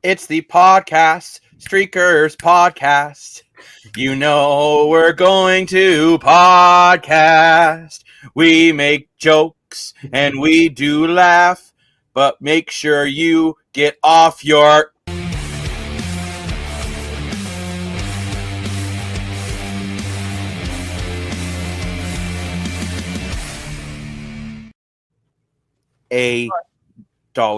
It's the podcast, Streakers Podcast. You know we're going to podcast. We make jokes and we do laugh, but make sure you get off your... A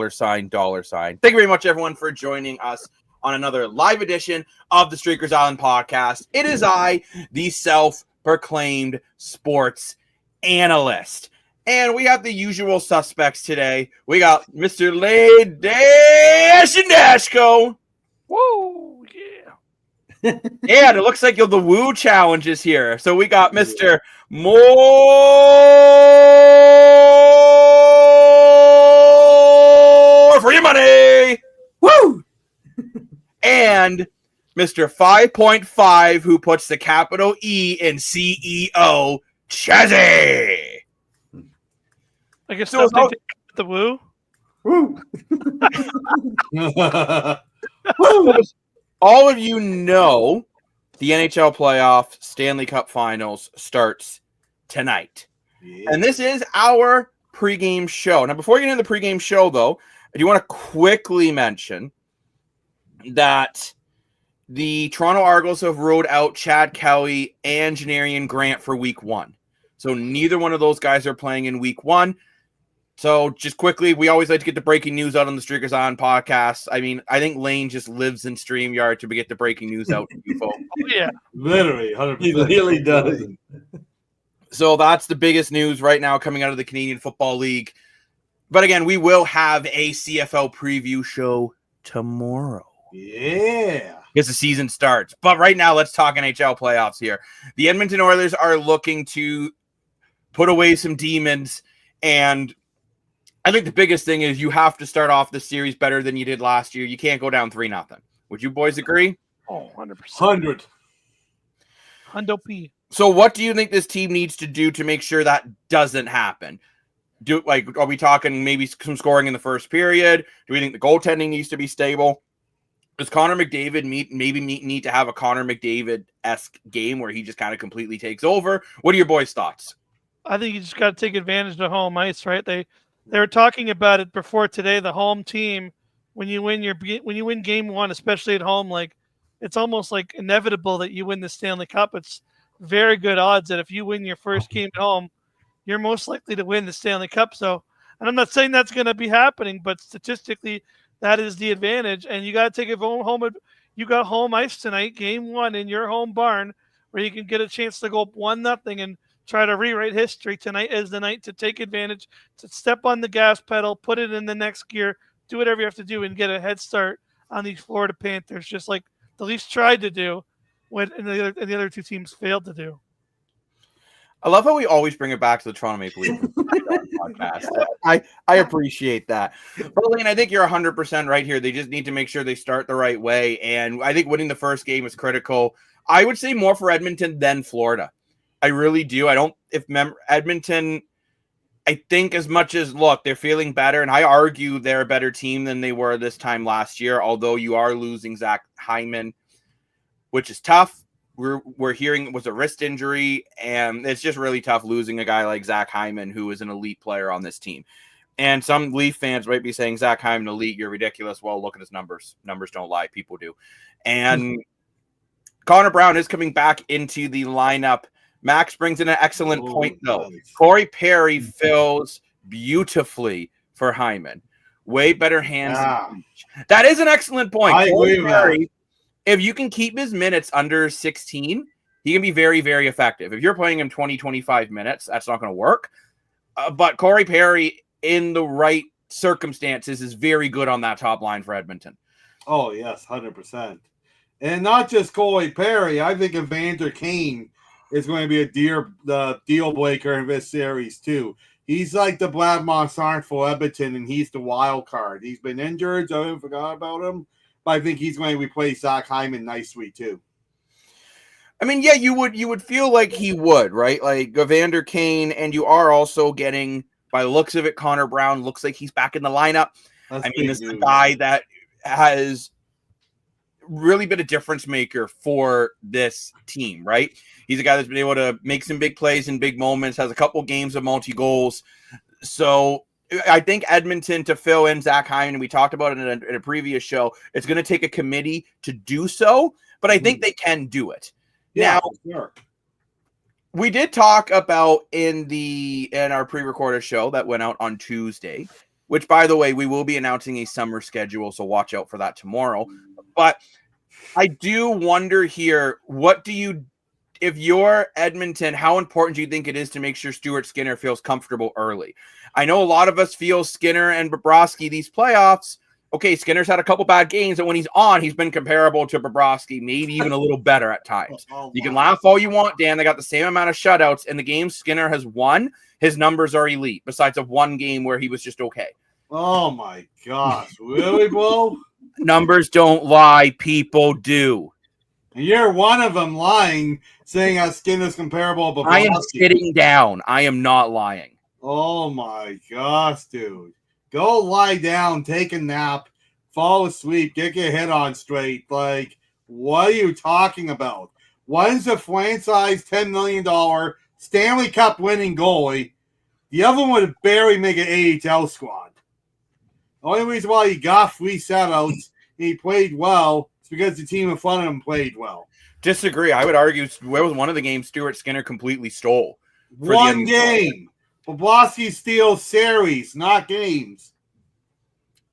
$sign. Thank you very much, everyone, for joining us on another live edition of the Streakers Island podcast. It is I, the self-proclaimed sports analyst. And we have the usual suspects today. We got Mr. Lane Dash and Dashko. Woo, yeah. And it looks like the Woo challenge is here. So we got Mr. More for your money. Woo! And Mr. 5.5, who puts the capital E in CEO, Chazzy. I guess So something to the woo. Woo! All of you know the NHL playoff Stanley Cup Finals starts tonight. Yeah. And this is our pregame show. Now, before we get into the pregame show, though, I do want to quickly mention that the Toronto Argos have ruled out Chad Kelly and Janarian Grant for week one. So neither one of those guys are playing in week one. So just quickly, we always like to get the breaking news out on the Streakers On podcast. I mean, I think Lane just lives in StreamYard to get the breaking news out to you folks. Oh, yeah. Literally, 100%. He really does. So that's the biggest news right now coming out of the Canadian Football League. But again, we will have a CFL preview show tomorrow. Yeah. Because the season starts. But right now, let's talk NHL playoffs here. The Edmonton Oilers are looking to put away some demons. And I think the biggest thing is you have to start off the series better than you did last year. You can't go down 3-0. Would you boys agree? Oh, 100%. 100. Hundo P. So what do you think this team needs to do to make sure that doesn't happen? Are we talking maybe some scoring in the first period? Do we think the goaltending needs to be stable? Does Connor McDavid need to have a Connor McDavid-esque game where he just kind of completely takes over? What are your boys' thoughts? I think you just got to take advantage of the home ice, right? They were talking about it before today. The home team, when you win game one, especially at home, like it's almost like inevitable that you win the Stanley Cup. It's very good odds that if you win your first game at home, you're most likely to win the Stanley Cup. So, and I'm not saying that's going to be happening, but statistically, that is the advantage. And you got to take it home. You got home ice tonight, game one in your home barn, where you can get a chance to go up 1-0 and try to rewrite history. Tonight is the night to take advantage, to step on the gas pedal, put it in the next gear, do whatever you have to do, and get a head start on these Florida Panthers, just like the Leafs tried to do when the other two teams failed to do. I love how we always bring it back to the Toronto Maple Leafs podcast. I appreciate that. But Lane, I think you're 100% right here. They just need to make sure they start the right way. And I think winning the first game is critical. I would say more for Edmonton than Florida. I really do. Edmonton, I think as much as, look, they're feeling better. And I argue they're a better team than they were this time last year. Although you are losing Zach Hyman, which is tough. We're hearing it was a wrist injury, and it's just really tough losing a guy like Zach Hyman, who is an elite player on this team. And some Leaf fans might be saying, Zach Hyman, elite, you're ridiculous. Well, look at his numbers. Numbers don't lie. People do. And Connor Brown is coming back into the lineup. Max brings in an excellent point, though. Corey Perry fills beautifully for Hyman. Way better hands. Yeah. That is an excellent point. I agree with that. If you can keep his minutes under 16, he can be very, very effective. If you're playing him 20, 25 minutes, that's not going to work. But Corey Perry, in the right circumstances, is very good on that top line for Edmonton. Oh, yes, 100%. And not just Corey Perry. I think Evander Kane is going to be the deal breaker in this series, too. He's like the Brad Marchand for Edmonton, and he's the wild card. He's been injured, so I forgot about him. But I think he's going to replace Zach Hyman nicely, too. I mean, yeah, you would feel like he would, right? Like Evander Kane, and you are also getting, by the looks of it, Connor Brown looks like he's back in the lineup. This is a guy that has really been a difference maker for this team, right? He's a guy that's been able to make some big plays in big moments, has a couple games of multi-goals. So I think Edmonton, to fill in Zach Hyman, we talked about it in a previous show, it's going to take a committee to do so, but I think they can do it. Yeah, Now, sure. we did talk about in our pre-recorded show that went out on Tuesday, which, by the way, we will be announcing a summer schedule, so watch out for that tomorrow. But I do wonder here, if you're Edmonton, how important do you think it is to make sure Stuart Skinner feels comfortable early? I know a lot of us feel Skinner and Bobrovsky these playoffs. Okay, Skinner's had a couple bad games, and when he's on, he's been comparable to Bobrovsky, maybe even a little better at times. You can laugh all you want, Dan. They got the same amount of shutouts, and the games Skinner has won, his numbers are elite, besides of one game where he was just okay. Oh, my gosh. Really, Bo? Numbers don't lie. People do. And you're one of them lying, saying how Skinner's comparable to Bobrovsky. I am sitting down. I am not lying. Oh, my gosh, dude. Go lie down, take a nap, fall asleep, get your head on straight. Like, what are you talking about? One's a franchise $10 million Stanley Cup winning goalie. The other one would barely make an AHL squad. The only reason why he got 3 shutouts and he played well is because the team in front of him played well. Disagree. I would argue where was one of the games Stuart Skinner completely stole. One game. Bobrovsky steals series, not games.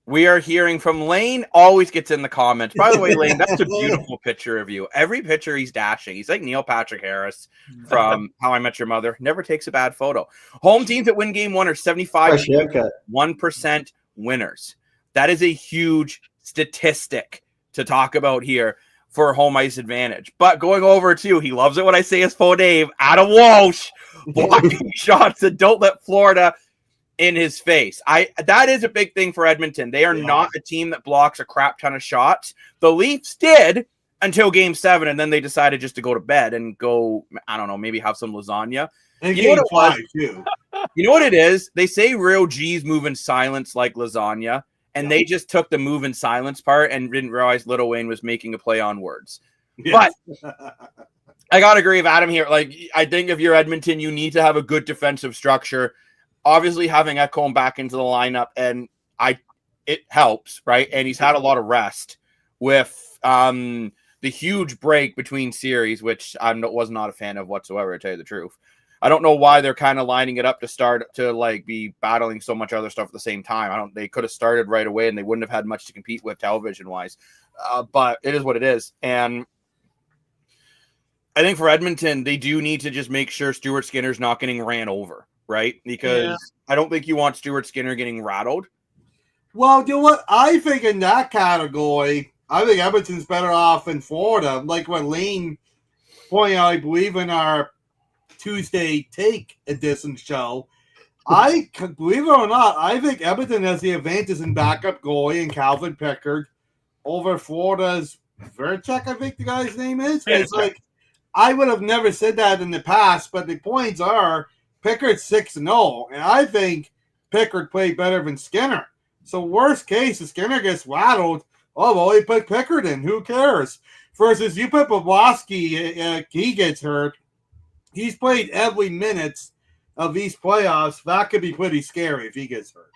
We are hearing from Lane. Always gets in the comments. By the way, Lane, that's a beautiful picture of you. Every picture he's dashing. He's like Neil Patrick Harris from How I Met Your Mother. Never takes a bad photo. Home teams that win game 1 are 75.1% winners. That is a huge statistic to talk about here for home ice advantage. But going over to, he loves it when I say his full name, Adam Walsh, blocking shots that don't let Florida in his face. That is a big thing for Edmonton. They are not a team that blocks a crap ton of shots. The Leafs did until game 7, and then they decided just to go to bed and go, I don't know, maybe have some lasagna. And you know what it was? Too. You know what it is? They say real G's move in silence like lasagna. And they just took the move in silence part and didn't realize Little Wayne was making a play on words. Yes. But I got to agree with Adam here. Like, I think if you're Edmonton, you need to have a good defensive structure. Obviously, having Ekholm back into the lineup, and it helps, right? And he's had a lot of rest with the huge break between series, which I was not a fan of whatsoever, to tell you the truth. I don't know why they're kind of lining it up to start to like be battling so much other stuff at the same time. They could have started right away and they wouldn't have had much to compete with television wise. But it is what it is. And I think for Edmonton, they do need to just make sure Stuart Skinner's not getting ran over, right? Because I don't think you want Stuart Skinner getting rattled. Well, you know what? I think in that category, I think Edmonton's better off in Florida. Like what Lane pointed out, I believe in our Tuesday Take Edition show. I believe it or not, I think Edmonton has the advantage in backup goalie and Calvin Pickard over Florida's Verchek, I think the guy's name is. It's like I would have never said that in the past, but the points are Pickard's 6-0, and I think Pickard played better than Skinner. So worst case, if Skinner gets rattled, oh well, he put Pickard in. Who cares? Versus you put Bobrovsky, he gets hurt. He's played every minute of these playoffs. That could be pretty scary if he gets hurt.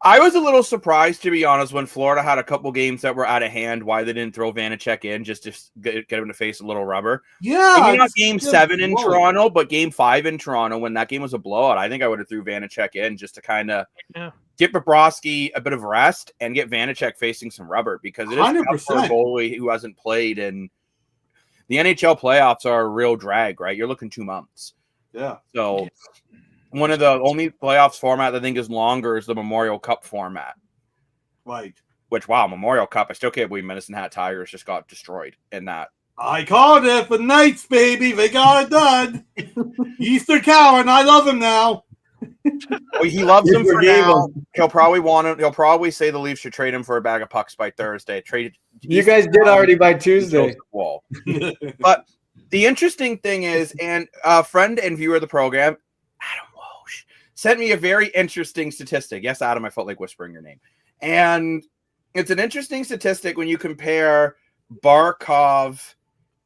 I was a little surprised, to be honest, when Florida had a couple games that were out of hand, why they didn't throw Vanacek in just to get him to face a little rubber. Yeah. Maybe not game 7 in Toronto, but game 5 in Toronto, when that game was a blowout, I think I would have threw Vanacek in just to kind of get Bobrovsky a bit of rest and get Vanacek facing some rubber, because it is 100%. For a goalie who hasn't played, and the NHL playoffs are a real drag, right? You're looking 2 months. Yeah. So one of the only playoffs format I think is longer is the Memorial Cup format. Right. Which, wow, Memorial Cup. I still can't believe Medicine Hat Tigers just got destroyed in that. I called it for Knights, baby. They got it done. Easter Cowan, I love him now. Well, he loves him for now. He'll probably say the Leafs should trade him for a bag of pucks by Thursday. You guys did already by Tuesday. But the interesting thing is, and a friend and viewer of the program, Adam Walsh, sent me a very interesting statistic. Yes, Adam, I felt like whispering your name. And it's an interesting statistic when you compare Barkov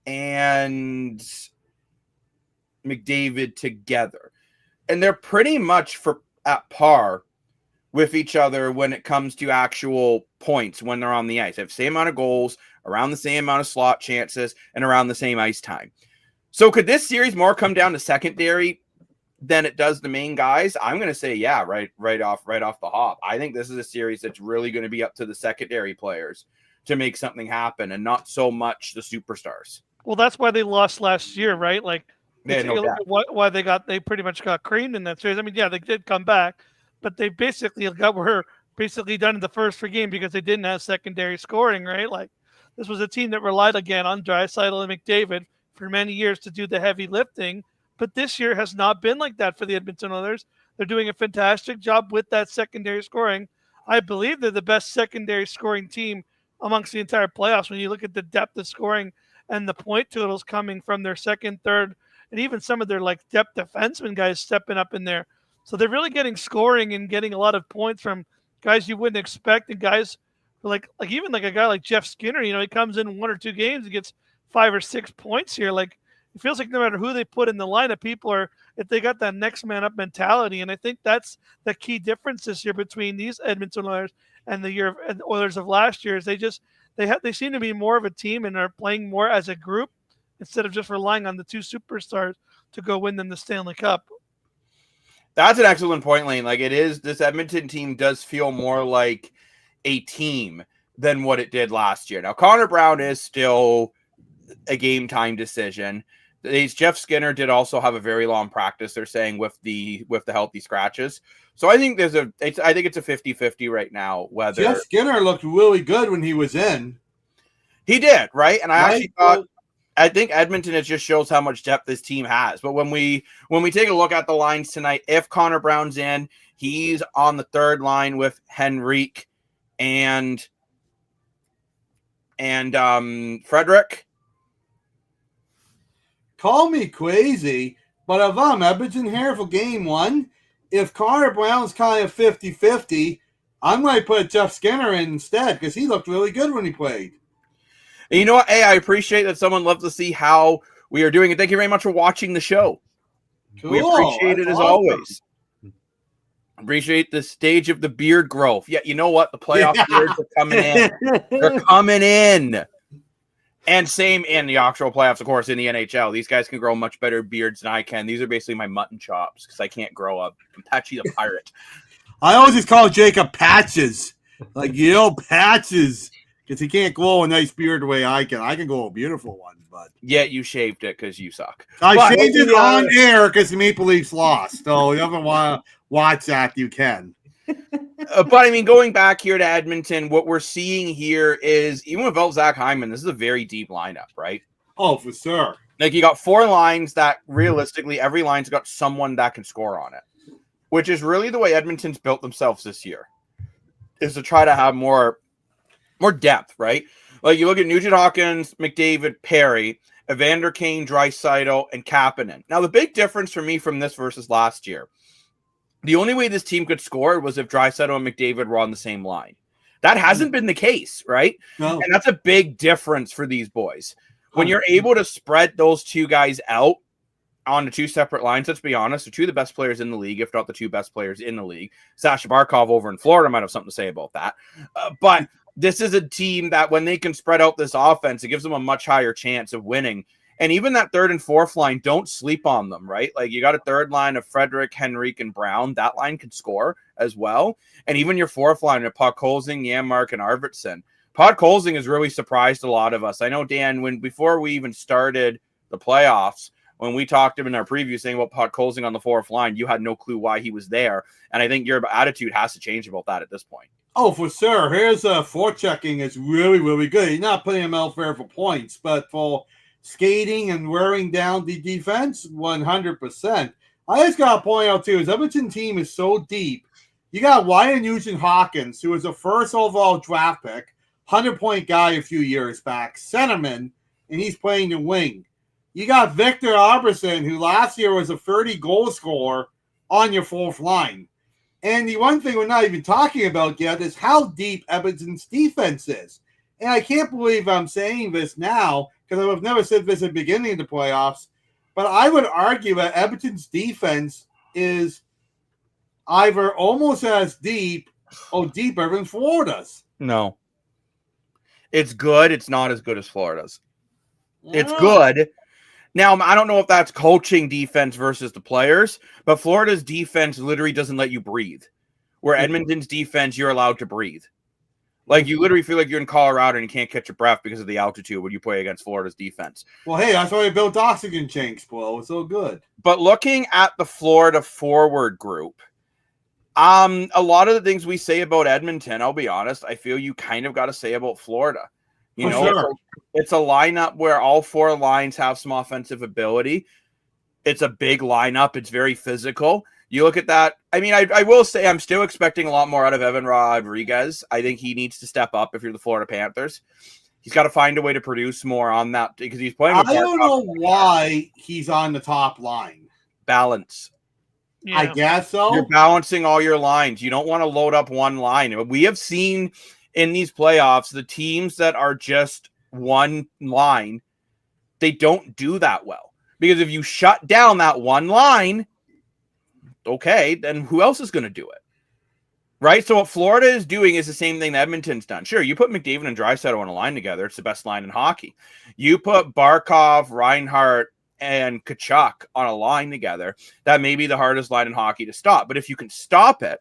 and McDavid together. And they're pretty much at par with each other when it comes to actual points when they're on the ice. They have the same amount of goals, around the same amount of slot chances, and around the same ice time. So could this series more come down to secondary than it does the main guys? I'm going to say, yeah, right off the hop. I think this is a series that's really going to be up to the secondary players to make something happen and not so much the superstars. Well, that's why they lost last year, right? Like, why they pretty much got creamed in that series. I mean, yeah, they did come back, but they were basically done in the first 3 games because they didn't have secondary scoring, right? Like, this was a team that relied again on Draisaitl and McDavid for many years to do the heavy lifting. But this year has not been like that for the Edmonton Oilers. They're doing a fantastic job with that secondary scoring. I believe they're the best secondary scoring team amongst the entire playoffs when you look at the depth of scoring and the point totals coming from their second, third, and even some of their depth defensemen guys stepping up in there. So they're really getting scoring and getting a lot of points from guys you wouldn't expect, and guys like even a guy like Jeff Skinner. He comes in 1 or 2 games and gets 5 or 6 points here. It feels like no matter who they put in the lineup, people are, if they got that next man up mentality. And I think that's the key difference this year between these Edmonton Oilers and the Oilers of last year is they seem to be more of a team and are playing more as a group instead of just relying on the 2 superstars to go win them the Stanley Cup. That's an excellent point, Lane. This Edmonton team does feel more like a team than what it did last year. Now, Connor Brown is still a game time decision. Jeff Skinner did also have a very long practice, they're saying, with the healthy scratches. So I think it's a 50-50 right now. Whether Jeff Skinner looked really good when he was in. He did, right? And I think Edmonton, it just shows how much depth this team has. But when we take a look at the lines tonight, if Connor Brown's in, he's on the third line with Henrique and Frederick. Call me crazy, but if I'm Edmonton here for game 1, if Connor Brown's kind of 50-50, I'm going to put Jeff Skinner in instead because he looked really good when he played. And you know what? Hey, I appreciate that someone loves to see how we are doing it. Thank you very much for watching the show. Cool. We appreciate it as always. Appreciate the stage of the beard growth. Yeah, you know what? The playoff beards are coming in. They're coming in. And same in the actual playoffs, of course, in the NHL. These guys can grow much better beards than I can. These are basically my mutton chops because I can't grow up. I'm Patchy the Pirate. I always just call Jacob Patches. Patches. Because he can't grow a nice beard the way I can. I can grow a beautiful one, but yeah, you shaved it because you suck. I shaved it on air because the Maple Leafs lost. So you ever want to watch that, you can. But I mean, going back here to Edmonton, what we're seeing here is even without Zach Hyman, this is a very deep lineup, right? Oh, for sure. You got 4 lines that realistically every line's got someone that can score on it, which is really the way Edmonton's built themselves this year, is to try to have more depth, right? You look at Nugent-Hopkins, McDavid, Perry, Evander Kane, Draisaitl, and Kapanen. Now, the big difference for me from this versus last year, the only way this team could score was if Draisaitl and McDavid were on the same line. That hasn't been the case, right? No. And that's a big difference for these boys. When you're able to spread those 2 guys out onto 2 separate lines, let's be honest, they're 2 of the best players in the league, if not the 2 best players in the league. Sasha Barkov over in Florida might have something to say about that. But this is a team that when they can spread out this offense, it gives them a much higher chance of winning. And even that 3rd and 4th line, don't sleep on them, right? You got a 3rd line of Frederick, Henrique, and Brown. That line can score as well. And even your 4th line of Podkolzin, Janmark, and Arvidsson. Podkolzin has really surprised a lot of us. I know, Dan, before we even started the playoffs, when we talked to him in our preview saying about Podkolzin on the 4th line, you had no clue why he was there. And I think your attitude has to change about that at this point. Oh, for sure. Here's forechecking is really, really good. You're not putting him out there for points, but for skating and wearing down the defense, 100%. I just got to point out, too, his Edmonton team is so deep. You got Ryan Nugent-Hopkins, who was a first overall draft pick, 100-point guy a few years back, centerman, and he's playing the wing. You got Victor Arvidsson, who last year was a 30-goal scorer on your 4th line. And the one thing we're not even talking about yet is how deep Edmonton's defense is. And I can't believe I'm saying this now because I would have never said this at the beginning of the playoffs. But I would argue that Edmonton's defense is either almost as deep or deeper than Florida's. No. It's good. It's not as good as Florida's. It's Yeah. good. Now, I don't know if that's coaching defense versus the players, but Florida's defense literally doesn't let you breathe. Where Edmonton's defense, you're allowed to breathe. Like, you literally feel like you're in Colorado and you can't catch your breath because of the altitude when you play against Florida's defense. Well, hey, that's why they built oxygen tanks, Flo. It's so good. But looking at the Florida forward group, a lot of the things we say about Edmonton, I'll be honest, I feel you kind of got to say about Florida. You know, sure. It's a lineup where all four lines have some offensive ability. It's a big lineup. It's very physical. You look at that. I mean, I will say I'm still expecting a lot more out of Evan Rodriguez. I think he needs to step up if you're the Florida Panthers. He's got to find a way to produce more on that because he's playing with I don't know why he's on the top line. balance. Yeah. I guess so. You're balancing all your lines. You don't want to load up one line. We have seen in these playoffs, the teams that are just one line, they don't do that well. Because if you shut down that one line, okay, then who else is going to do it? Right? So what Florida is doing is the same thing that Edmonton's done. Sure, you put McDavid and Draisaitl on a line together. It's the best line in hockey. You put Barkov, Reinhart, and Kachuk on a line together. That may be the hardest line in hockey to stop. But if you can stop it,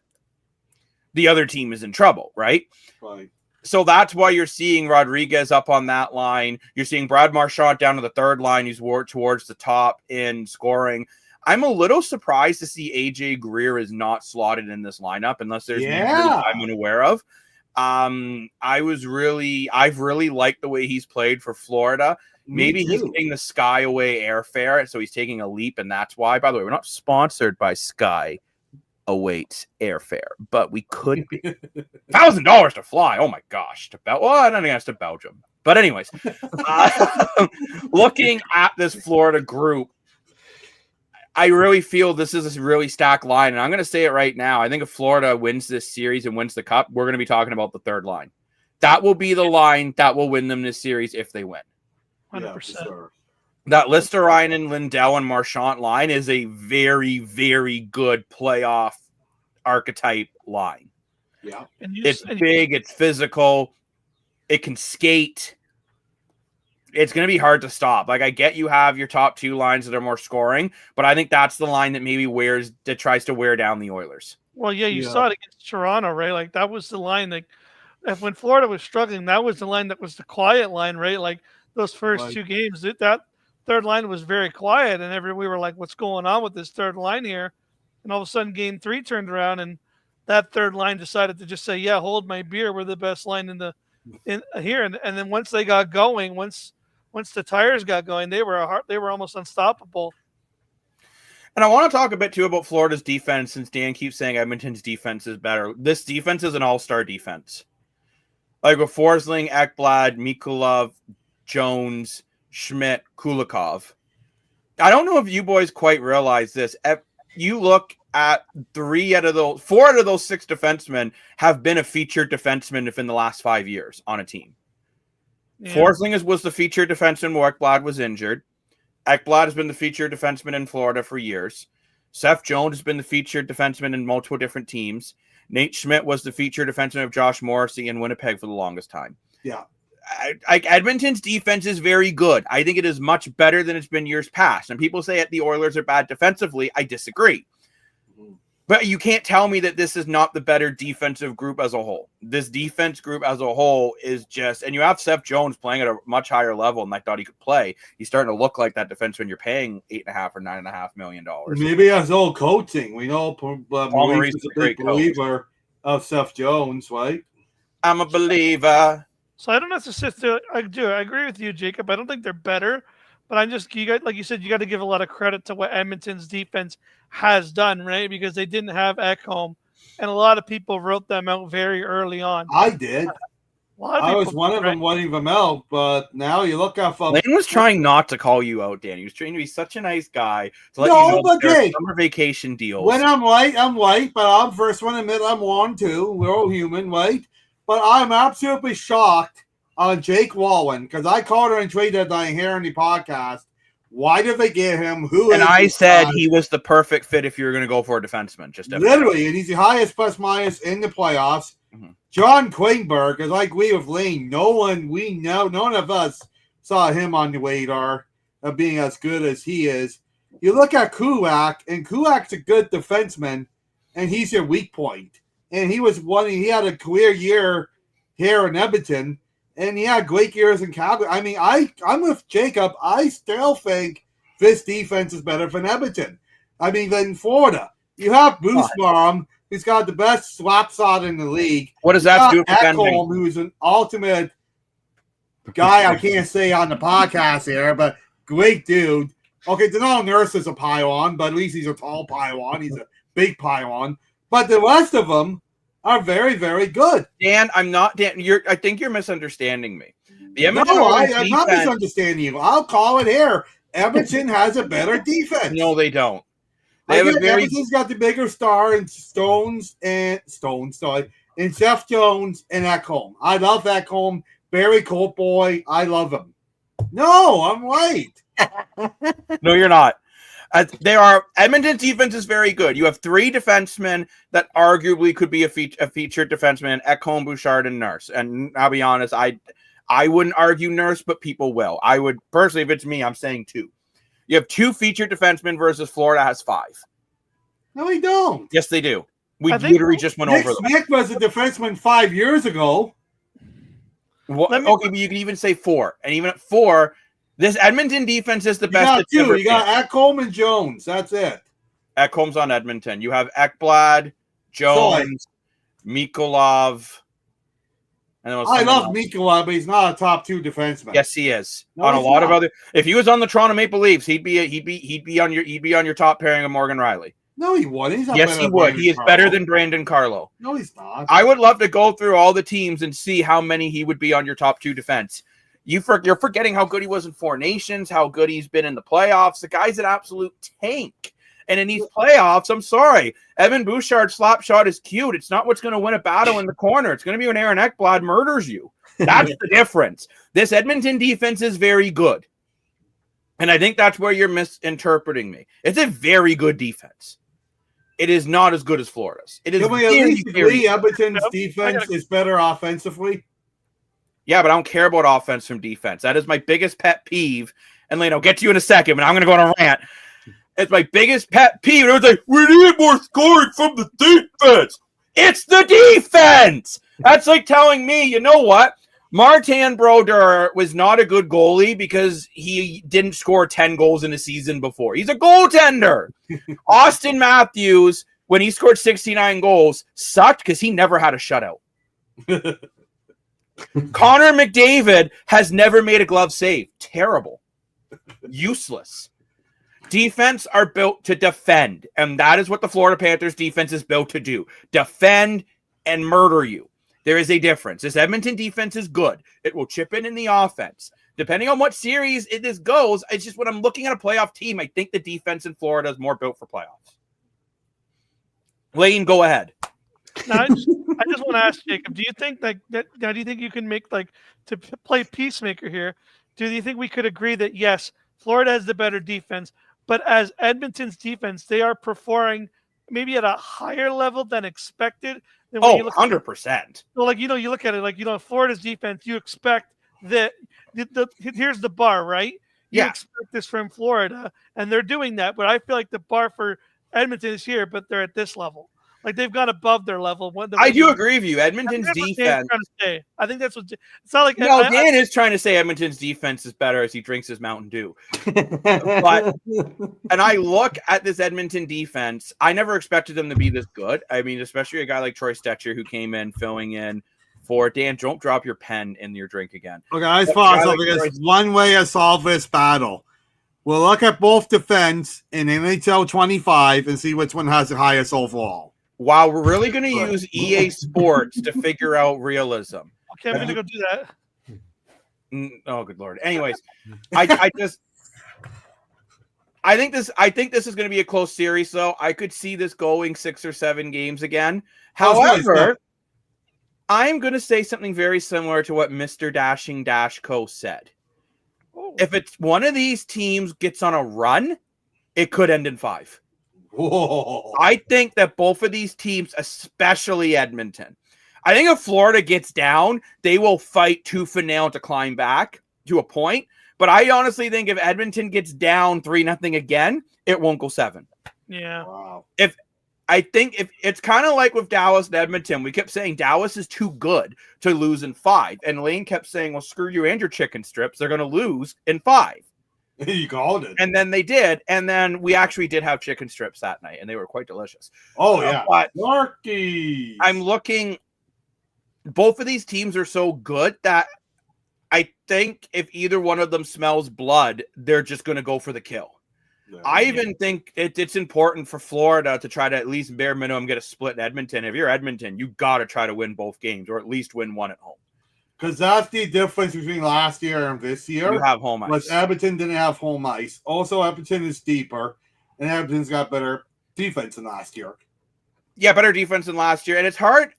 the other team is in trouble, right? Right. So that's why you're seeing Rodriguez up on that line. You're seeing Brad Marchand down to the third line. He's towards the top in scoring. I'm a little surprised to see AJ Greer is not slotted in this lineup unless there's injuries I'm unaware of. I've really liked the way he's played for Florida. Maybe he's getting the Skyway airfare, so he's taking a leap, and that's why. By the way, we're not sponsored by Sky Awaits airfare, but we could be. $1,000 to fly. Oh my gosh, I don't think that's to Belgium. But anyways, looking at this Florida group, I really feel this is a really stacked line, and I'm going to say it right now. I think if Florida wins this series and wins the cup, we're going to be talking about the third line. That will be the line that will win them this series if they win. 100%. Yeah, sure. That Listerine, Lindell, and Marchand line is a very, very good playoff archetype line. Yeah. It's big. It's physical. It can skate. It's going to be hard to stop. Like, I get you have your top two lines that are more scoring, but I think that's the line that maybe tries to wear down the Oilers. Well, yeah, you saw it against Toronto, right? Like, that was the line that, when Florida was struggling, that was the line that was the quiet line, right? Like, those first two games, that third line was very quiet, and we were like, what's going on with this third line here? And all of a sudden, game 3 turned around, and that third line decided to just say, yeah, hold my beer. We're the best line in here. And then once they got going, once the tires got going, they were almost unstoppable. And I want to talk a bit, too, about Florida's defense, since Dan keeps saying Edmonton's defense is better. This defense is an all-star defense. Like with Forsling, Ekblad, Mikulov, Jones, Schmidt, Kulikov. I don't know if you boys quite realize this. You look at 4 out of those 6 defensemen have been a featured defenseman within the last 5 years on a team. Yeah. Forsling was the featured defenseman when Ekblad was injured. Ekblad has been the featured defenseman in Florida for years. Seth Jones has been the featured defenseman in multiple different teams. Nate Schmidt was the featured defenseman of Josh Morrissey in Winnipeg for the longest time. Yeah. Edmonton's defense is very good. I think it is much better than it's been years past. And people say that the Oilers are bad defensively. I disagree. But you can't tell me that this is not the better defensive group as a whole. This defense group as a whole is just, and you have Seth Jones playing at a much higher level than I thought he could play. He's starting to look like that defenseman you're paying $8.5 or $9.5 million. Maybe that's all coaching. We know Maurice is a big believer of Seth Jones, right? I'm a believer. So I don't have to sit there. I agree with you, Jacob. I don't think they're better, but like you said, you got to give a lot of credit to what Edmonton's defense has done, right? Because they didn't have Ekholm, and a lot of people wrote them out very early on. I did. I was one of them wanting them out, but now you look at Lane was trying not to call you out, Dan. He was trying to be such a nice guy to let No, you know but that there are hey, summer vacation deals. when I'm white, but I'm first one to admit I'm wrong too. We're all human, right? But I'm absolutely shocked on Jake Wallen because I called her and trade deadline here in the podcast. Why did they get him? And I said he was the perfect fit if you were going to go for a defenseman. Just literally, and he's the highest plus minus in the playoffs. Mm-hmm. John Klingberg, as I agree with Lane, none of us saw him on the radar of being as good as he is. You look at Kulak, and Kulak's a good defenseman, and he's your weak point. And he had a career year here in Edmonton, and he had great years in Calgary. I mean, I'm with Jacob. I still think this defense is better than Edmonton. I mean, than Florida. You have Bruce Baum, who's got the best slap shot in the league. What does that do for Ekholm, who's an ultimate guy I can't say on the podcast here, but great dude. Okay, Denal Nurse is a pylon, but at least he's a tall pylon. He's a big pylon. But the rest of them are very, very good. Dan, I'm not Dan. I think you're misunderstanding me. I'm not misunderstanding you. I'll call it here. Edmonton has a better defense. No, they don't. Edmonton's got the bigger star in and Seth Jones and Ekholm. I love Ekholm. Barry Coltboy. I love him. No, I'm right. No, you're not. Edmonton's defense is very good. You have three defensemen that arguably could be a featured defenseman: Ekholm, Bouchard, and Nurse. And I'll be honest, I wouldn't argue Nurse, but people will. I would personally, if it's me, I'm saying two. You have two featured defensemen versus Florida has five. No, we don't. Yes, they do. We literally just went over them. Nick was a defenseman 5 years ago. Well, okay, but you can even say four. And even at four, this Edmonton defense is the best. You got Ekholm and Jones. That's it. Ekholm's on Edmonton. You have Ekblad, Jones, Mikolov. I love Mikolov, but he's not a top two defenseman. Yes, he is. No, on a lot of other. If he was on the Toronto Maple Leafs, he'd be on your top pairing of Morgan Riley. No, he wouldn't. Yes, he would. He is better than Brandon Carlo. No, he's not. I would love to go through all the teams and see how many he would be on your top two defense. You're forgetting how good he was in Four Nations, how good he's been in the playoffs. The guy's an absolute tank. And in these playoffs, I'm sorry, Evan Bouchard's slap shot is cute. It's not what's going to win a battle in the corner. It's going to be when Aaron Ekblad murders you. That's the difference. This Edmonton defense is very good. And I think that's where you're misinterpreting me. It's a very good defense. It is not as good as Florida's. It is. Can we at least agree Edmonton's defense is better offensively? Yeah, but I don't care about offense from defense. That is my biggest pet peeve. And Lane, I'll get to you in a second, but I'm going to go on a rant. It's my biggest pet peeve. It was like, we need more scoring from the defense. It's the defense. That's like telling me, you know what? Martin Brodeur was not a good goalie because he didn't score 10 goals in a season before. He's a goaltender. Austin Matthews, when he scored 69 goals, sucked because he never had a shutout. Connor McDavid has never made a glove save. Terrible. Useless. Defense are built to defend, and that is what the Florida Panthers defense is built to do. Defend and murder you. There is a difference. This Edmonton defense is good. It will chip in the offense. Depending on what series this goes, it's just when I'm looking at a playoff team, I think the defense in Florida is more built for playoffs. Lane, go ahead. Now, I just want to ask Jacob, do you think do you think you can make to play peacemaker here? Do you think we could agree that yes, Florida has the better defense, but as Edmonton's defense, they are performing maybe at a higher level than expected? Than when you look 100%. So, you look at it, Florida's defense, you expect that here's the bar, right? You expect this from Florida, and they're doing that. But I feel like the bar for Edmonton is here, but they're at this level. Like they've got above their level. I do agree with you. Edmonton's defense. I think that's what it's not like. No, Dan is trying to say Edmonton's defense is better as he drinks his Mountain Dew. And I look at this Edmonton defense. I never expected them to be this good. I mean, especially a guy like Troy Stetcher who came in filling in for Dan. Don't drop your pen in your drink again. Okay, I pause something. There's one way to solve this battle. We'll look at both defense in NHL 25 and see which one has the highest overall. Wow, we're really going to use EA Sports to figure out realism. Okay, I'm gonna go do that. Oh, good Lord. Anyways, I think this is going to be a close series, though. I could see this going 6 or 7 games again. However, I'm going to say something very similar to what Mr. Dashing Dash Co. said. Oh. If it's one of these teams gets on a run, it could end in 5. Whoa. I think that both of these teams, especially Edmonton, I think if Florida gets down, they will fight tooth and nail to climb back to a point. But I honestly think if Edmonton gets down 3-0 again, it won't go 7. Yeah. Wow. If it's kind of like with Dallas and Edmonton, we kept saying Dallas is too good to lose in 5. And Lane kept saying, well, screw you and your chicken strips. They're going to lose in 5. You called it. And then they did. And then we actually did have chicken strips that night, and they were quite delicious. Oh, yeah. But Yorkies. I'm looking, both of these teams are so good that I think if either one of them smells blood, they're just going to go for the kill. Yeah. I even think it's important for Florida to try to at least bare minimum get a split in Edmonton. If you're Edmonton, you got to try to win both games or at least win one at home. Because that's the difference between last year and this year. You have home ice. But Edmonton didn't have home ice. Also, Edmonton is deeper, and Edmonton's got better defense than last year. Yeah, better defense than last year. And it's hard.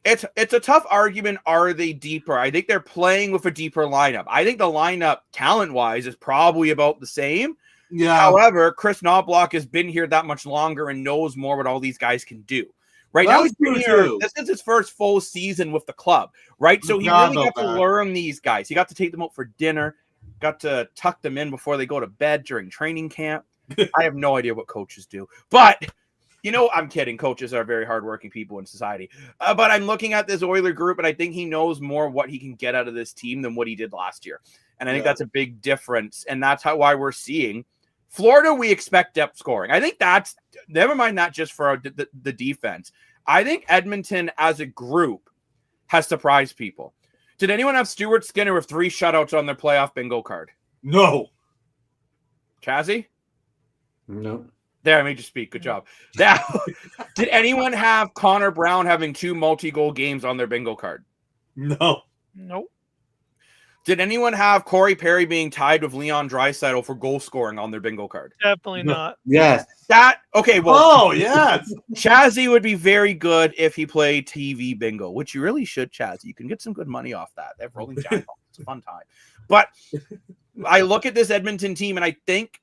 It's a tough argument. Are they deeper? I think they're playing with a deeper lineup. I think the lineup, talent-wise, is probably about the same. Yeah. However, Chris Knobloch has been here that much longer and knows more what all these guys can do. Right now, he's been here. This is his first full season with the club, right? So he really got to learn these guys. He got to take them out for dinner, got to tuck them in before they go to bed during training camp. I have no idea what coaches do, but I'm kidding. Coaches are very hardworking people in society. But I'm looking at this Oiler group, and I think he knows more what he can get out of this team than what he did last year. And I think that's a big difference, and that's why we're seeing Florida. We expect depth scoring. I think that's never mind that just for the defense. I think Edmonton as a group has surprised people. Did anyone have Stuart Skinner with 3 shutouts on their playoff bingo card? No. Chazzy? No. There, I made you speak. Good job. Now, did anyone have Connor Brown having 2 multi-goal games on their bingo card? No. Nope. Did anyone have Corey Perry being tied with Leon Draisaitl for goal scoring on their bingo card? Definitely not. Yes. Okay, well. Oh, yes. Chazzy would be very good if he played TV bingo, which you really should, Chazzy. You can get some good money off that. They have rolling jackpots. It's a fun time. But I look at this Edmonton team, and I think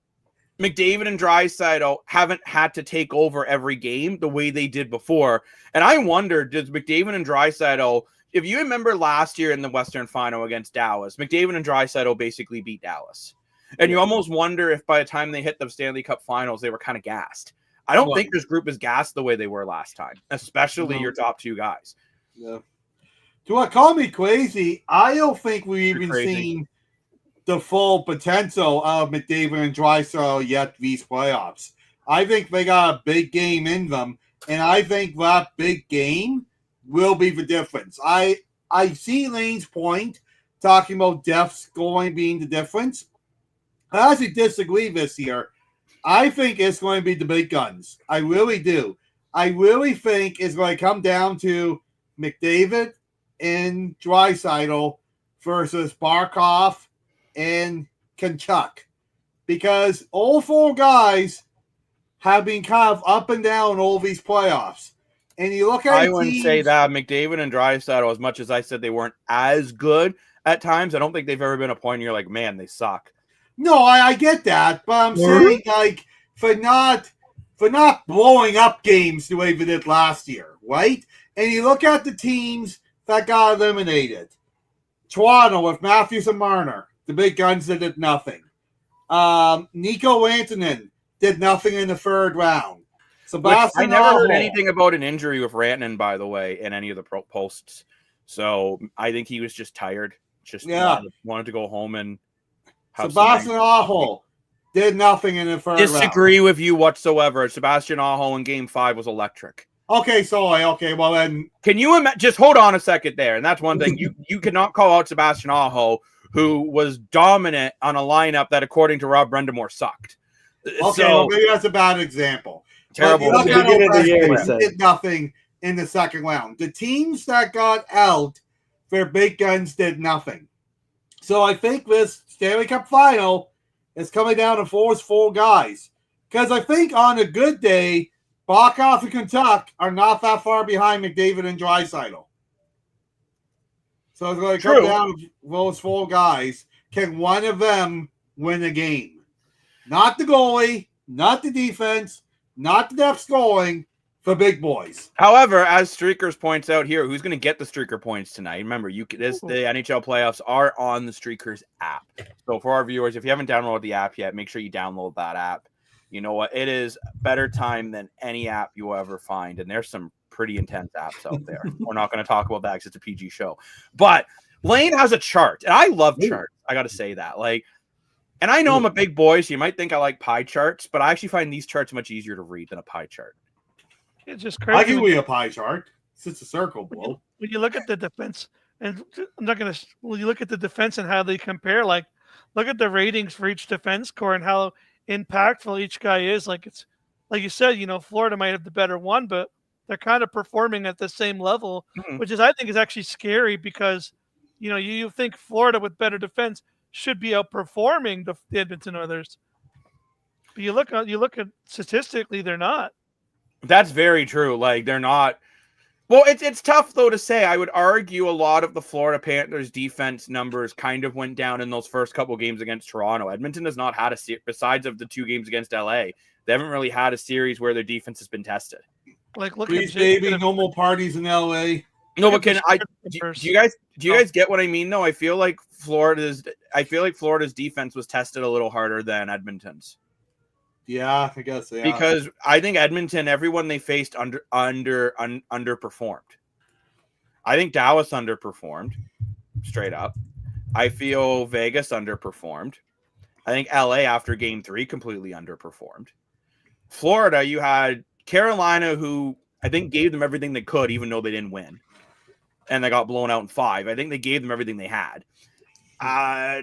McDavid and Draisaitl haven't had to take over every game the way they did before. And I wonder, does McDavid and Draisaitl, if you remember last year in the Western Final against Dallas, McDavid and Draisaitl basically beat Dallas. And you almost wonder if by the time they hit the Stanley Cup Finals, they were kind of gassed. I don't think this group is gassed the way they were last time, especially your top 2 guys. Yeah. To call me crazy, I don't think we've even seen the full potential of McDavid and Draisaitl yet these playoffs. I think they got a big game in them, and I think that big game will be the difference. I see Lane's point, talking about depth scoring being the difference. I actually disagree this year. I think it's going to be the big guns. I really do. I really think it's going to come down to McDavid and Draisaitl versus Barkov and Tkachuk. Because all 4 guys have been kind of up and down all these playoffs. And you look at I wouldn't say that. McDavid and Draisaitl, as much as I said they weren't as good at times, I don't think they've ever been a point where you're like, man, they suck. No, I get that, but I'm saying like for not blowing up games the way they did last year, right? And you look at the teams that got eliminated. Toronto with Matthews and Marner, the big guns that did nothing. Nico Antonin did nothing in the 3rd round. I never heard anything about an injury with Rantanen, by the way, in any of the posts. So I think he was just tired. Just wanted to go home and have Sebastian Aho did nothing in the 3rd round. Disagree with you whatsoever. Sebastian Aho in Game 5 was electric. Okay, sorry. Okay, well then. Can you imagine? Just hold on a second there. And that's one thing. You cannot call out Sebastian Aho, who was dominant on a lineup that, according to Rob Brendamore, sucked. Okay, well, maybe that's a bad example. Terrible. Did nothing in the 2nd round. The teams that got out their big guns did nothing. So I think this Stanley Cup final is coming down to force 4 guys. Because I think on a good day, Barkov and Kentuck are not that far behind McDavid and Draisaitl. So it's going to come down to those 4 guys. Can one of them win a game? Not the goalie, not the defense, not the depth scoring, for big boys. However, as Streakers points out here, who's going to get the Streaker points tonight? Remember, the NHL playoffs are on the Streakers app. So for our viewers, if you haven't downloaded the app yet, make sure you download that app. You know what? It is better time than any app you'll ever find. And there's some pretty intense apps out there. We're not going to talk about that because it's a PG show. But Lane has a chart. And I love charts. I got to say that. And I know I'm a big boy, so you might think I like pie charts, but I actually find these charts much easier to read than a pie chart. It's just crazy. I can read a pie chart. It's just a circle, bro. When you look at the defense, and I'm not going to, when you look at the defense and how they compare, look at the ratings for each defense core and how impactful each guy is. It's like you said, Florida might have the better one, but they're kind of performing at the same level, which I think is actually scary because, you think Florida with better defense should be outperforming the Edmonton Oilers. But you look at statistically, they're not. That's very true. They're not. Well, it's tough, though, to say. I would argue a lot of the Florida Panthers defense numbers kind of went down in those first couple games against Toronto. Edmonton has not had a series, besides of the 2 games against LA, they haven't really had a series where their defense has been tested. Look Please, baby, no more parties in LA. No, but do you guys get what I mean, though? I feel like Florida's defense was tested a little harder than Edmonton's. Yeah, I guess because I think Edmonton, everyone they faced underperformed. I think Dallas underperformed, straight up. I feel Vegas underperformed. I think LA after Game 3 completely underperformed. Florida, you had Carolina, who I think gave them everything they could, even though they didn't win, and they got blown out in 5. I think they gave them everything they had.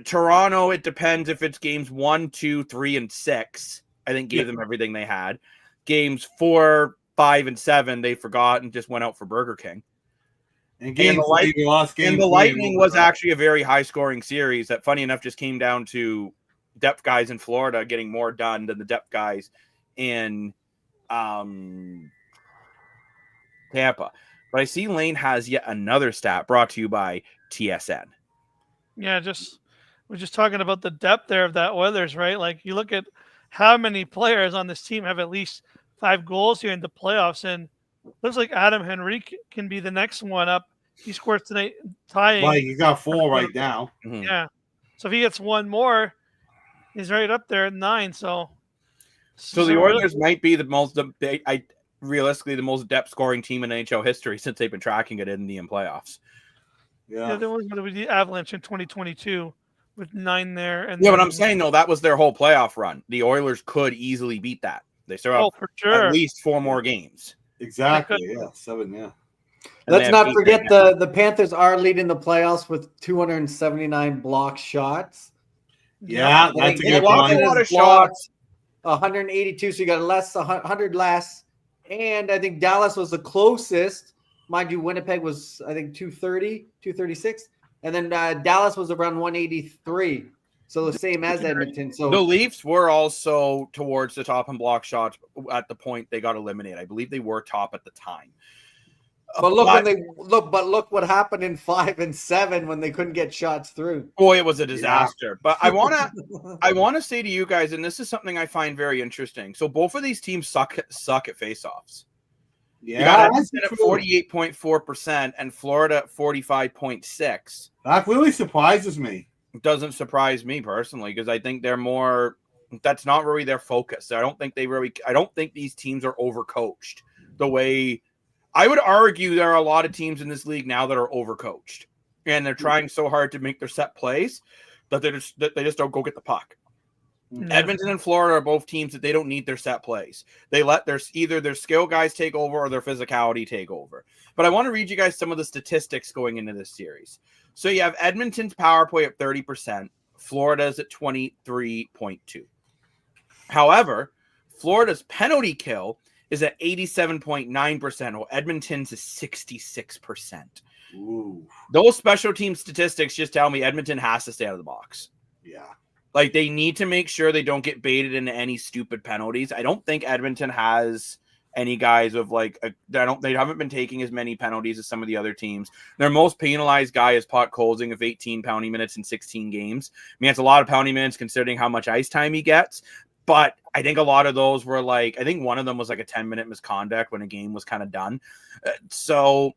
Toronto, it depends if it's games 1, 2, 3, and 6. I think gave them everything they had. Games 4, 5, and 7, they forgot and just went out for Burger King. And the Lightning was actually a very high-scoring series that, funny enough, just came down to depth guys in Florida getting more done than the depth guys in Tampa. But I see Lane has yet another stat brought to you by TSN. Yeah, we're just talking about the depth there of that Oilers, right? You look at how many players on this team have at least 5 goals here in the playoffs, and looks like Adam Henrique can be the next one up. He scored tonight, tying. He's got 4 right now. Mm-hmm. Yeah, so if he gets 1 more, he's right up there at 9. So the Oilers might be realistically the most depth scoring team in NHL history since they've been tracking it in the playoffs. Yeah, there was going to be the Avalanche in 2022. With 9 there, and but I'm saying that was their whole playoff run. The Oilers could easily beat that. They still have for sure. At least 4 more games. Exactly. Yeah, 7. Yeah. Let's not forget the Panthers are leading the playoffs with 279 block shots. Yeah, that's a lot of shots. 182, so you got 100 less. And I think Dallas was the closest. Mind you, Winnipeg was, I think, 230, 236. And then Dallas was around 183, so the same as Edmonton. So the Leafs were also towards the top in block shots at the point they got eliminated. I believe they were top at the time. But look what happened in 5 and 7 when they couldn't get shots through. Boy, it was a disaster. Yeah. But I wanna say to you guys, and this is something I find very interesting. So both of these teams suck at faceoffs. Yeah, you got Edmonton at 48.4% and Florida at 45.6%. That really surprises me. It doesn't surprise me personally because I think they're more. That's not really their focus. I don't think these teams are overcoached the way. I would argue there are a lot of teams in this league now that are overcoached, and they're trying so hard to make their set plays that they just don't go get the puck. Mm-hmm. Edmonton and Florida are both teams that they don't need their set plays. They let either their skill guys take over or their physicality take over. But I want to read you guys some of the statistics going into this series. So you have Edmonton's power play at 30%. Florida's at 23.2%. However, Florida's penalty kill is at 87.9%, while Edmonton's is 66%. Ooh. Those special team statistics just tell me Edmonton has to stay out of the box. Yeah. Like, they need to make sure they don't get baited into any stupid penalties. I don't think Edmonton has any guys of they haven't been taking as many penalties as some of the other teams. Their most penalized guy is Pot Colzing of 18 penalty minutes in 16 games. I mean, it's a lot of penalty minutes considering how much ice time he gets. But I think a lot of those were I think one of them was like a 10-minute misconduct when a game was kind of done. So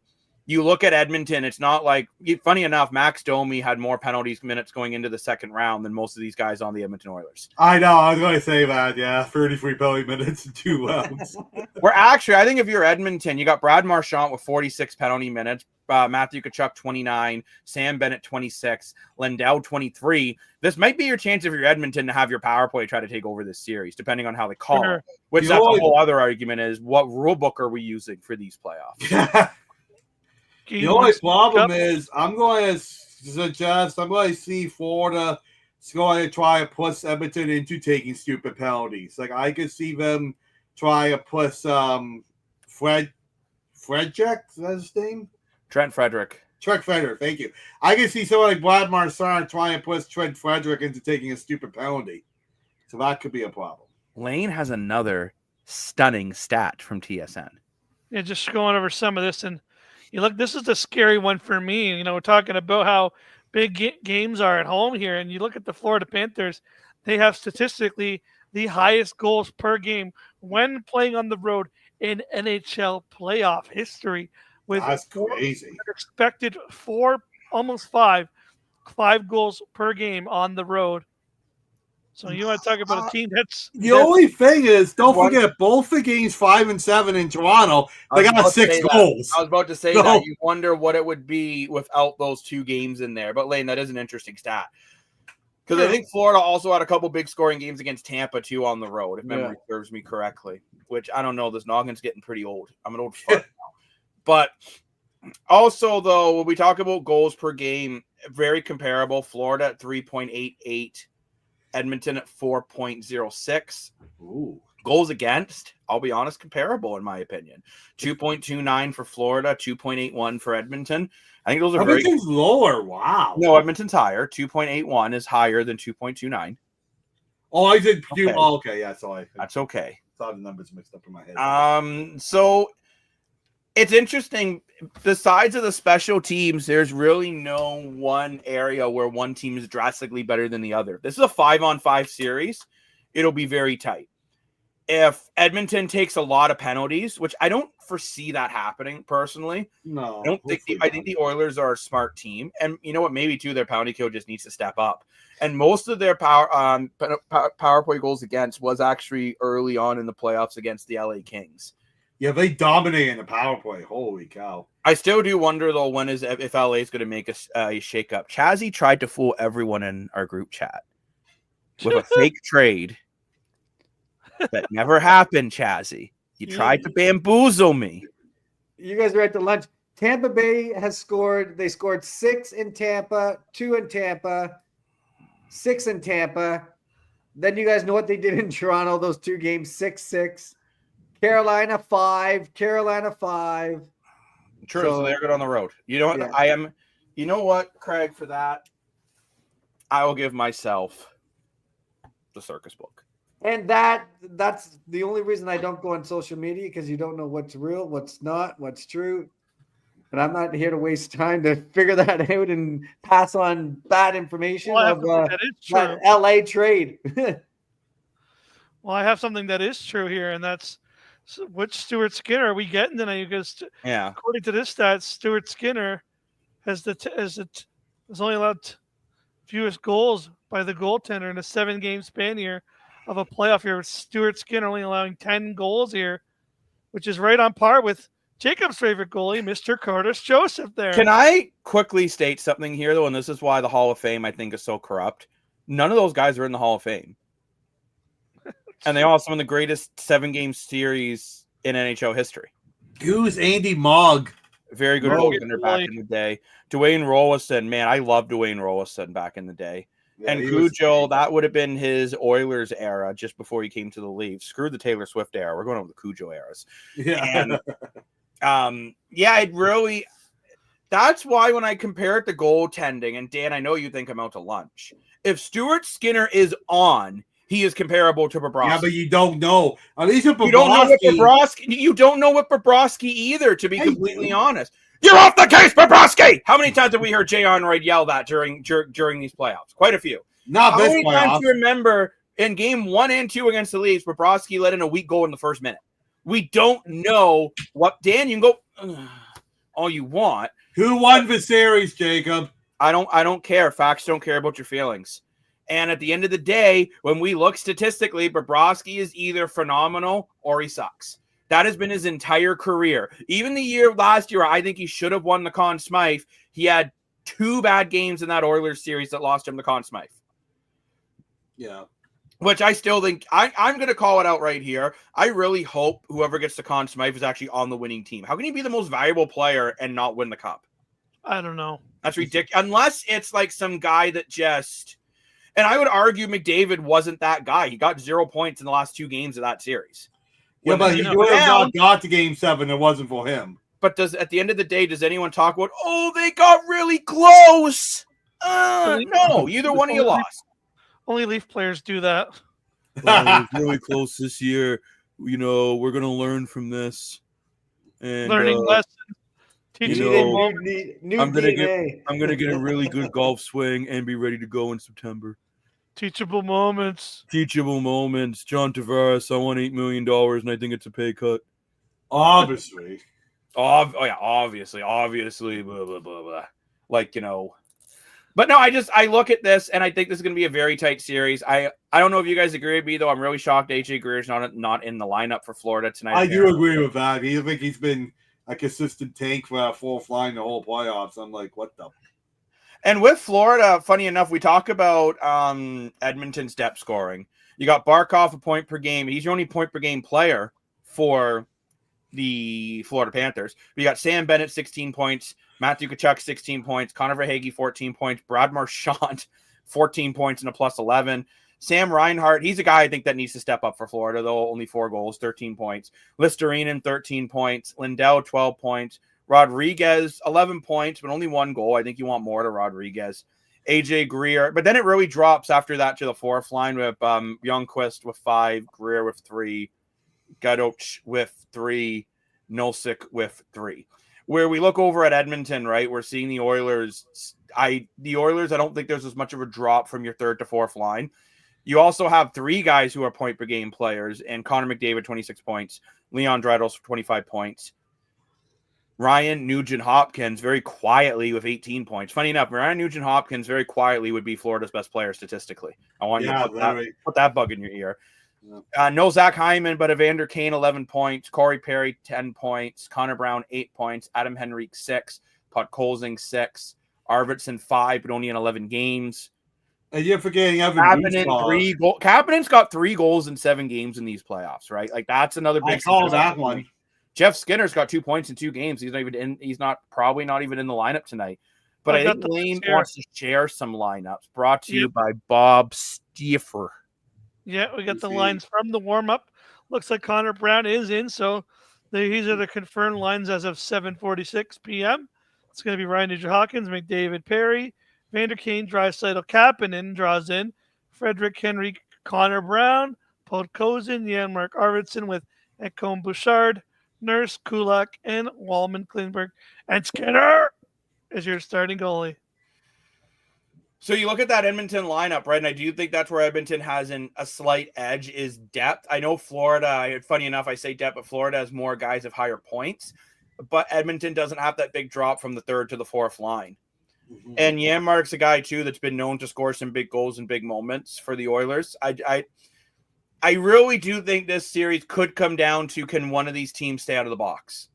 you look at Edmonton, it's not funny enough, Max Domi had more penalties minutes going into the second round than most of these guys on the Edmonton Oilers. I know. I was going to say that. Yeah. 33 penalty minutes in 2 rounds. Where actually, I think if you're Edmonton, you got Brad Marchand with 46 penalty minutes, Matthew Tkachuk 29, Sam Bennett 26, Lindell 23. This might be your chance if you're Edmonton to have your power play try to take over this series, depending on how they call it. Which that's a whole other argument is what rule book are we using for these playoffs? The only problem is I'm going to see Florida is going to try to push Edmonton into taking stupid penalties. I could see them try to push Frederick, is that his name? Trent Frederick. Thank you. I can see someone like Brad Marchand trying to push Trent Frederick into taking a stupid penalty. So that could be a problem. Lane has another stunning stat from TSN. Yeah, just going over some of this, and you look, this is the scary one for me. We're talking about how big games are at home here, and you look at the Florida Panthers, they have statistically the highest goals per game when playing on the road in NHL playoff history. That's crazy. Expected almost five goals per game on the road. So you want to talk about a team that's only thing is, don't forget both the games 5 and 7 in Toronto. They got 6 goals. I was about to say that. You wonder what it would be without those 2 games in there. But Lane, that is an interesting stat because I think Florida also had a couple big scoring games against Tampa too on the road, if memory serves me correctly. Which I don't know. This noggin's getting pretty old. I'm an old fuck now. But also, though, when we talk about goals per game, very comparable. Florida at 3.88. Edmonton at 4.06. Ooh. Goals against, I'll be honest, comparable in my opinion. 2.29 for Florida, 2.81 for Edmonton. I think those are Edmonton's lower. Wow. No, Edmonton's higher. 2.81 is higher than 2.29. Oh, I did. Okay. Oh, okay. Yeah, sorry. That's okay. I thought the numbers mixed up in my head. So it's interesting. Besides of the special teams, there's really no one area where one team is drastically better than the other. This is a 5-on-5 series. It'll be very tight. If Edmonton takes a lot of penalties, which I don't foresee that happening personally. No. I think the Oilers are a smart team. And you know what? Maybe too, their penalty kill just needs to step up. And most of their power play goals against was actually early on in the playoffs against the LA Kings. Yeah, they dominate in the power play. Holy cow. I still do wonder, though, if LA is going to make a shakeup. Chazzy tried to fool everyone in our group chat with a fake trade that never happened, Chazzy. You tried to bamboozle me. You guys are at the lunch. Tampa Bay has scored. They scored 6 in Tampa, 2 in Tampa, 6 in Tampa. Then you guys know what they did in Toronto, those 2 games, 6-6. Carolina 5. True, so they're good on the road. You know what? Yeah. You know what, Craig, for that, I will give myself the circus book. And that's the only reason I don't go on social media, because you don't know what's real, what's not, what's true. And I'm not here to waste time to figure that out and pass on bad information of that LA trade. Well, I have something that is true here, and that's which Stuart Skinner are we getting tonight? Because according to this stat, Stuart Skinner has only allowed fewest goals by the goaltender in a 7-game span here of a playoff year. With Stuart Skinner only allowing 10 goals here, which is right on par with Jacob's favorite goalie, Mr. Curtis Joseph there. Can I quickly state something here, though? And this is why the Hall of Fame, I think, is so corrupt. None of those guys are in the Hall of Fame. And they all have some of the greatest 7-game series in NHL history. Who's Andy Mogg? Very good goaltender back in the day. Dwayne Rollison, man, I love Dwayne Rollison back in the day. Yeah, and Cujo, that would have been his Oilers era just before he came to the Leafs. Screw the Taylor Swift era. We're going over the Cujo eras. Yeah. And, it really, That's why when I compare it to goaltending, and Dan, I know you think I'm out to lunch. If Stuart Skinner is on, he is comparable to Bobrovsky. Yeah, but you don't know. At least with You don't know what Bobrovsky, Bobrovsky. You don't know what Bobrovsky either. To be completely honest, you're off the case, Bobrovsky. How many times have we heard Jay Onroyd yell that during these playoffs? Quite a few. not How this many times playoff. do you remember in game 1 and 2 against the Leafs, Bobrovsky let in a weak goal in the first minute? We don't know what. Dan, you can go all you want. Who won the series, Jacob? I don't care. Facts don't care about your feelings. And at the end of the day, when we look statistically, Bobrovsky is either phenomenal or he sucks. That has been his entire career. Even the last year, I think he should have won the Conn Smythe. He had 2 bad games in that Oilers series that lost him the Conn Smythe. Yeah. Which I still think I'm going to call it out right here. I really hope whoever gets the Conn Smythe is actually on the winning team. How can he be the most valuable player and not win the cup? I don't know. That's ridiculous. Unless it's like some guy that just, and I would argue McDavid wasn't that guy. He got 0 points in the last 2 games of that series. Yeah, but he would have not got to game 7 if it wasn't for him. But at the end of the day, does anyone talk about, oh, they got really close? No, either one of you lost. Only Leaf players do that. Well, it was really close this year. You know, we're going to learn from this. And, Learning lessons. I'm gonna get a really good golf swing and be ready to go in September. Teachable moments. Teachable moments. John Tavares, I want $8 million, and I think it's a pay cut. Obviously. Obviously. Blah blah blah blah. Like, you know. But no, I look at this and I think this is going to be a very tight series. I don't know if you guys agree with me, though. I'm really shocked AJ Greer's not in the lineup for Florida tonight. I do agree with that. I think he's been a consistent tank for that 4th line the whole playoffs. I'm like, what the? And with Florida, funny enough, we talk about Edmonton's depth scoring. You got Barkov a point per game. He's the only point per game player for the Florida Panthers. We got Sam Bennett, 16 points. Matthew Tkachuk, 16 points. Connor Verhaeghe, 14 points. Brad Marchand, 14 points and a plus 11. Sam Reinhart, he's a guy I think that needs to step up for Florida, though. Only 4 goals, 13 points. Listerinen, 13 points. Lindell, 12 points. Rodriguez, 11 points, but only 1 goal. I think you want more to Rodriguez. AJ Greer. But then it really drops after that to the 4th line with Youngquist with 5, Greer with 3, Gadoch with 3, Nosek with 3. Where we look over at Edmonton, right, we're seeing the Oilers. I don't think there's as much of a drop from your 3rd to 4th line. You also have 3 guys who are point per game players, and Connor McDavid, 26 points, Leon Draisaitl, 25 points, Ryan Nugent-Hopkins very quietly with 18 points. Funny enough, Ryan Nugent-Hopkins very quietly would be Florida's best player statistically. I want you to put that bug in your ear. Yeah. No Zach Hyman, but Evander Kane, 11 points. Corey Perry, 10 points. Connor Brown, 8 points. Adam Henrique, 6. Podkolzing, 6. Arvidsson, 5, but only in 11 games. And you're forgetting Evan Kapanen's got 3 goals in 7 games in these playoffs, right? Like, that's another big. I call that one. Jeff Skinner's got 2 points in 2 games. He's probably not even in the lineup tonight. But I think Lane wants to share some lineups. Brought to you by Bob Stiefer. Yeah, we got the lines from the warm-up. Looks like Connor Brown is in, so these are the confirmed lines as of 7:46 p.m. It's going to be Ryan Nugent-Hopkins, McDavid, Perry, Vander Kane, Draisaitl, Kapanen draws in, Frederick Henry, Connor Brown, Podkolzin, Janmark Arvidsson with Ekholm Bouchard, Nurse, Kulak, and Wallman, Klingberg, and Skinner is your starting goalie. So you look at that Edmonton lineup, right? And I do think that's where Edmonton has a slight edge is depth. I know Florida, funny enough, I say depth, but Florida has more guys of higher points. But Edmonton doesn't have that big drop from the 3rd to the 4th line. Mm-hmm. And Janmark's a guy, too, that's been known to score some big goals in big moments for the Oilers. I really do think this series could come down to, can one of these teams stay out of the box?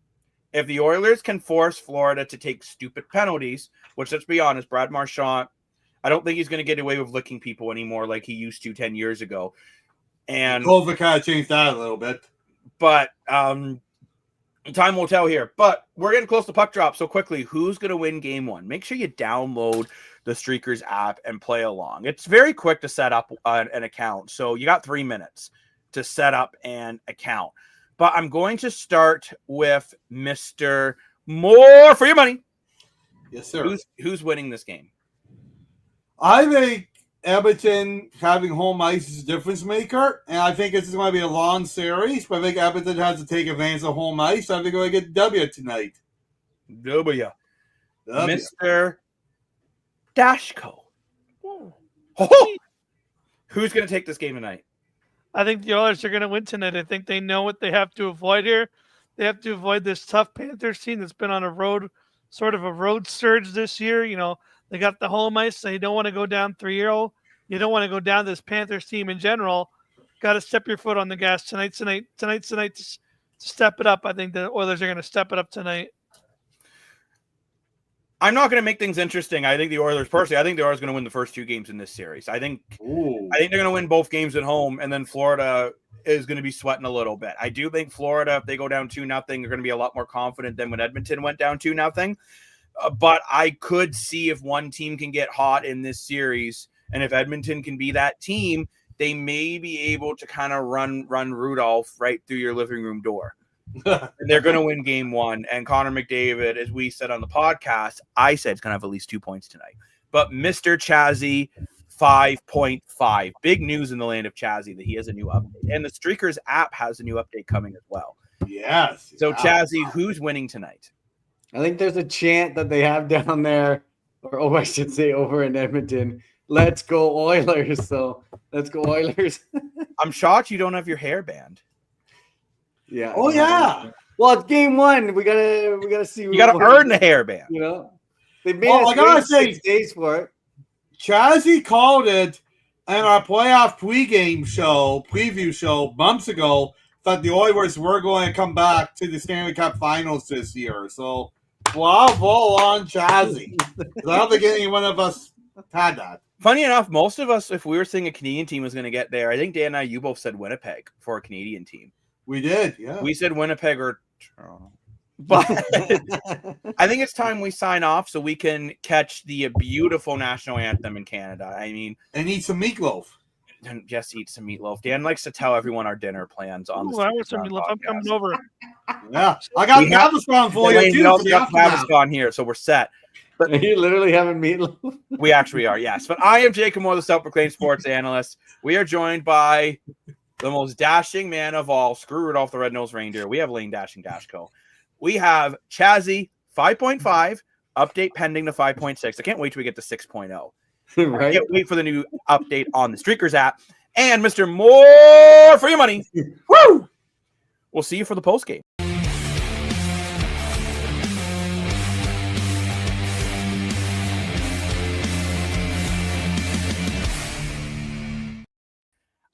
If the Oilers can force Florida to take stupid penalties, which, let's be honest, Brad Marchand, I don't think he's going to get away with licking people anymore like he used to 10 years ago. And COVID kind of changed that a little bit. But time will tell here. But we're getting close to puck drop so quickly. Who's going to win game 1? Make sure you download the Streakers app and play along. It's very quick to set up an account. So you got 3 minutes to set up an account. But I'm going to start with Mr. More for your money. Yes, sir. Who's winning this game? I think Edmonton having home ice is a difference maker, and I think it's going to be a long series, but I think Edmonton has to take advantage of home ice. I think we're going to get W tonight. W. Mr. Dashko. Who's going to take this game tonight? I think the Oilers are going to win tonight. I think they know what they have to avoid here. They have to avoid this tough Panthers team that's been on a road surge this year. You know, they got the home ice. They don't want to go down 3-0. You don't want to go down this Panthers team in general. Got to step your foot on the gas tonight to step it up. I think the Oilers are going to step it up tonight. I'm not going to make things interesting. I think the Oilers are going to win the first 2 games in this series. I think they're going to win both games at home, and then Florida is going to be sweating a little bit. I do think Florida, if they go down 2-0, they're going to be a lot more confident than when Edmonton went down 2-0. But I could see if one team can get hot in this series, and if Edmonton can be that team, they may be able to kind of run Rudolph right through your living room door. And they're going to win game 1. And Connor McDavid, as we said on the podcast, I said it's going to have at least 2 points tonight. But Mr. Chazzy, 5.5. Big news in the land of Chazzy that he has a new update. And the Streakers app has a new update coming as well. Yes. So, Chazzy, who's winning tonight? I think there's a chant that they have down there, or I should say over in Edmonton, let's go Oilers. So let's go Oilers. I'm shocked you don't have your hair band. Yeah. Oh, yeah. Well, it's game 1. We gotta see. You got to earn the hairband. You know, they made us wait 6 days for it. Chazzy called it in our playoff preview show months ago that the Oilers were going to come back to the Stanley Cup Finals this year. So, bravo on Chazzy. I don't think any one of us had that. Funny enough, most of us, if we were saying a Canadian team was going to get there, I think Dan and I, you both said Winnipeg for a Canadian team. We did, yeah. We said Winnipeg or Toronto. But I think it's time we sign off so we can catch the beautiful national anthem in Canada. I mean, and eat some meatloaf. And just eat some meatloaf. Dan likes to tell everyone our dinner plans on the I want some meatloaf. I'm coming over. Yeah, I got Gaviscon for you too. We also got Gaviscon here, so we're set. But are you literally having meatloaf? We actually are, yes. But I am Jacob Moore, the self-proclaimed sports analyst. We are joined by the most dashing man of all, screw Rudolph the Red-Nosed Reindeer. We have Lane Dashing Dashco. We have Chazzy 5.5, update pending to 5.6. I can't wait till we get to 6.0. Right? I can't wait for the new update on the Streakers app. And Mr. Moore for your money. Woo! We'll see you for the post game.